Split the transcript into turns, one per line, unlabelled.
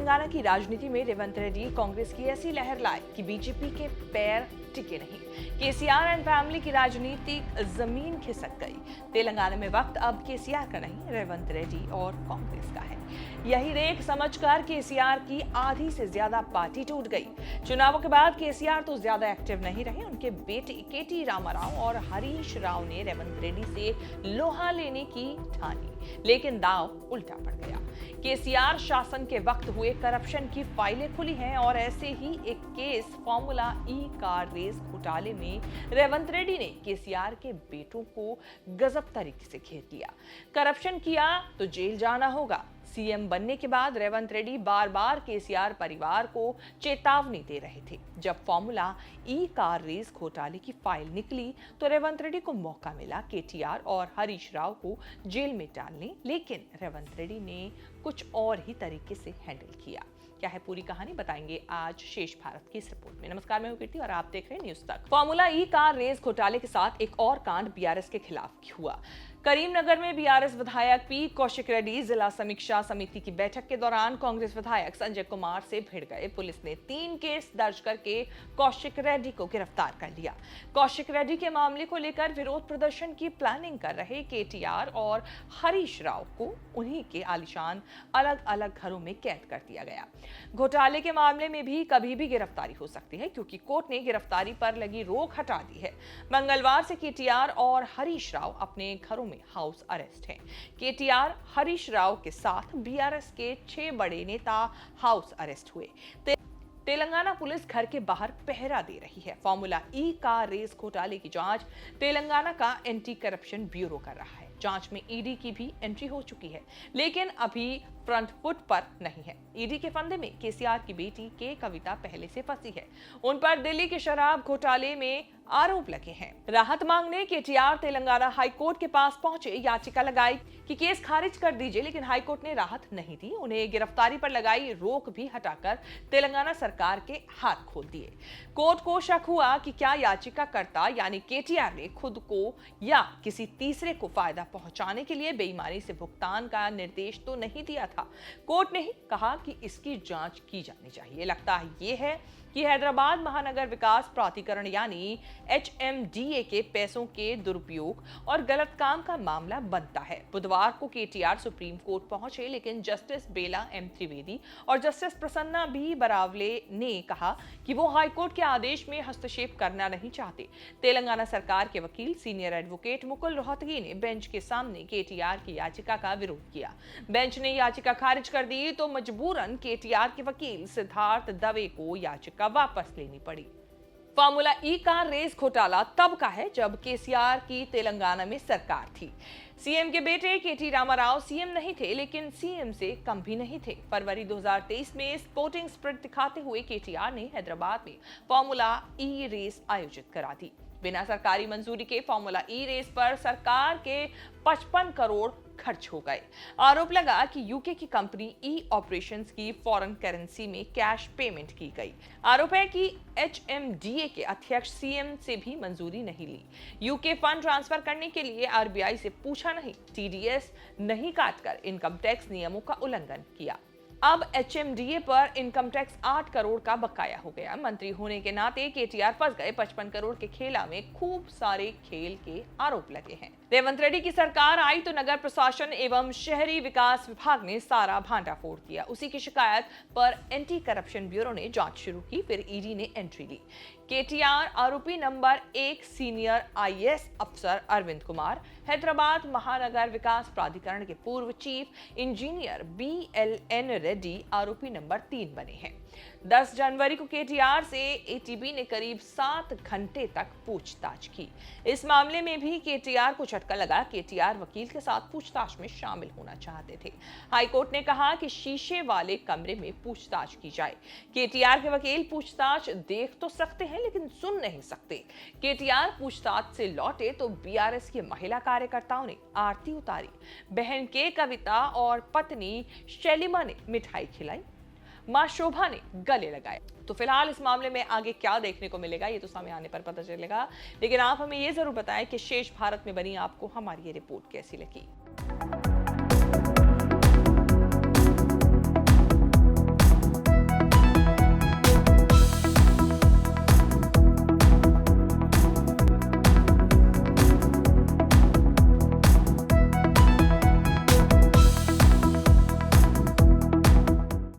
तेलंगाना की राजनीति में रेवंत रेड्डी कांग्रेस की ऐसी लहर लाए कि बीजेपी के पैर टिके नहीं। केसीआर एंड फैमिली की राजनीतिक जमीन खिसक गई। तेलंगाना में वक्त अब केसीआर का नहीं, रेवंत रेड्डी और कांग्रेस का है। यही रेख समझकर केसीआर की आधी से ज्यादा पार्टी टूट गई। चुनावों के बाद केसीआर तो ज्यादा एक्टिव नहीं रहे। उनके बेटे केटी रामाराव और हरीश राव ने रेवंत रेड्डी से लोहा लेने की ठानी, लेकिन दांव उल्टा पड़ गया। केसीआर शासन के वक्त हुए करप्शन की फाइलें खुली हैं और ऐसे ही एक केस फॉर्मूला ई कार रेस घोटाले में रेवंत रेड्डी ने केसीआर के बेटों को गजब तरीके से घेर लिया। करप्शन किया तो जेल जाना होगा। सीएम बनने के बाद रेवंत रेड्डी बार बार केसीआर परिवार को चेतावनी दे रहे थे। जब फॉर्मूला ई कार रेस घोटाले की फाइल निकली तो रेवंत रेड्डी को मौका मिला केटीआर और हरीश राव को जेल में डालने, लेकिन रेवंत रेड्डी ने कुछ और ही तरीके से हैंडल किया। क्या है पूरी कहानी, बताएंगे आज शेष भारत की इस रिपोर्ट में। नमस्कार, मैं हूं कीर्ति और आप देख रहे हैं न्यूज तक। फॉर्मूला ई कार रेस घोटाले के साथ एक और कांड बीआरएस के खिलाफ हुआ। करीमनगर में बीआरएस विधायक पी कौशिक रेड्डी जिला समीक्षा समिति की बैठक के दौरान कांग्रेस विधायक संजय कुमार से भिड़ गए। पुलिस ने 3 केस दर्ज करके कौशिक रेड्डी को गिरफ्तार कर लिया। कौशिक रेड्डी के मामले को लेकर विरोध प्रदर्शन की प्लानिंग कर रहे केटीआर और हरीश राव को उन्हीं के आलीशान अलग अलग घरों में कैद कर दिया गया। घोटाले के मामले में भी कभी भी गिरफ्तारी हो सकती है, क्योंकि कोर्ट ने गिरफ्तारी पर लगी रोक हटा दी है। मंगलवार से केटीआर और हरीश राव अपने घरों में हाउस अरेस्ट हैं। केटीआर हरीश राव के साथ बीआरएस के 6 बड़े नेता हाउस अरेस्ट हुए। तेलंगाना पुलिस घर के बाहर पहरा दे रही है। फॉर्मूला ई कार रेस घोटाले की जांच तेलंगाना का एंटी करप्शन ब्यूरो कर रहा है। जांच में ईडी की भी एंट्री हो चुकी है, लेकिन अभी फ्रंट फुट पर नहीं है। ईडी के फंदे में केसीआर की बेटी के कविता पहले से फंसी है। उन पर दिल्ली के शराब घोटाले में आरोप लगे हैं। राहत मांगने केटीआर तेलंगाना हाईकोर्ट के पास पहुंचे, याचिका लगाई कि केस खारिज कर दीजिए, लेकिन हाईकोर्ट ने राहत नहीं दी। उन्हें गिरफ्तारी पर लगाई रोक भी हटाकर तेलंगाना सरकार के हाथ खोल दिए। कोर्ट को शक हुआ कि क्या याचिकाकर्ता यानी केटीआर ने खुद को या किसी तीसरे को फायदा पहुंचाने के लिए बेईमानी से भुगतान का निर्देश तो नहीं दिया था। कोर्ट ने ही कहा कि इसकी जांच की जानी चाहिए। लगता है ये है कि हैदराबाद महानगर विकास प्राधिकरण यानी HMDA के पैसों के दुरुपयोग और गलत काम का मामला बनता है। बुधवार को केटीआर सुप्रीम कोर्ट पहुंचे, लेकिन जस्टिस बेला एम त्रिवेदी और जस्टिस प्रसन्ना बी बरावले ने कहा कि वो हाईकोर्ट के आदेश में हस्तक्षेप करना नहीं चाहते। तेलंगाना सरकार के वकील सीनियर एडवोकेट मुकुल रोहतगी ने बेंच के सामने केटीआर की याचिका का विरोध किया। बेंच ने याचिका खारिज कर दी तो मजबूरन केटीआर के वकील सिद्धार्थ दवे को याचिका वापस लेनी पड़ी। फॉर्मूला ई कार रेस घोटाला तब का है जब केसीआर की तेलंगाना में सरकार थी। सीएम के बेटे केटी रामाराव सीएम नहीं थे, लेकिन सीएम से कम भी नहीं थे। फरवरी 2023 में स्पोर्टिंग स्पिरिट दिखाते हुए केटीआर ने हैदराबाद में फॉर्मूला ई रेस आयोजित करा दी। बिना सरकारी मंजूरी के फॉर्मूला ई रेस पर सरकार के 55 करोड़ खर्च हो गए। आरोप लगा कि यूके की कंपनी ई ऑपरेशंस की फॉरेन करेंसी में कैश पेमेंट की गई। आरोप है कि HMDA के अध्यक्ष सीएम से भी मंजूरी नहीं ली। यूके फंड ट्रांसफर करने के लिए आरबीआई से पूछा नहीं, TDS नहीं काटकर इनकम टैक्स नियमों का उल्लंघन किया। अब HMDA पर इनकम टैक्स 8 करोड़ का बकाया हो गया। मंत्री होने के नाते केटीआर फंस गए। 55 करोड़ के खेला में खूब सारे खेल के आरोप लगे हैं। रेवंत रेड्डी की सरकार आई तो नगर प्रशासन एवं शहरी विकास विभाग ने सारा भांडा फोड़ दिया। उसी की शिकायत पर एंटी करप्शन ब्यूरो ने जांच शुरू की, फिर ईडी ने एंट्री ली। केटीआर आरोपी नंबर 1 सीनियर IAS अफसर अरविंद कुमार, हैदराबाद महानगर विकास प्राधिकरण के पूर्व चीफ इंजीनियर BLN रेड्डी आरोपी नंबर 3 बने हैं। 10 जनवरी को केटीआर से ATB ने करीब 7 घंटे तक पूछताछ की। इस मामले में भी केटीआर को झटका लगा। केटीआर वकील के साथ पूछताछ में शामिल होना चाहते थे। हाईकोर्ट ने कहा कि शीशे वाले कमरे में पूछताछ की जाए। केटीआर के वकील पूछताछ देख तो सकते हैं, लेकिन सुन नहीं सकते। केटीआर पूछताछ से लौटे तो बीआरएस की महिला कार्यकर्ताओं ने आरती उतारी। बहन के कविता और पत्नी शैलिमा ने मिठाई खिलाई। मां शोभा ने गले लगाए। तो फिलहाल इस मामले में आगे क्या देखने को मिलेगा ये तो समय आने पर पता चलेगा, लेकिन आप हमें ये जरूर बताएं कि शेष भारत में बनी आपको हमारी ये रिपोर्ट कैसी लगी।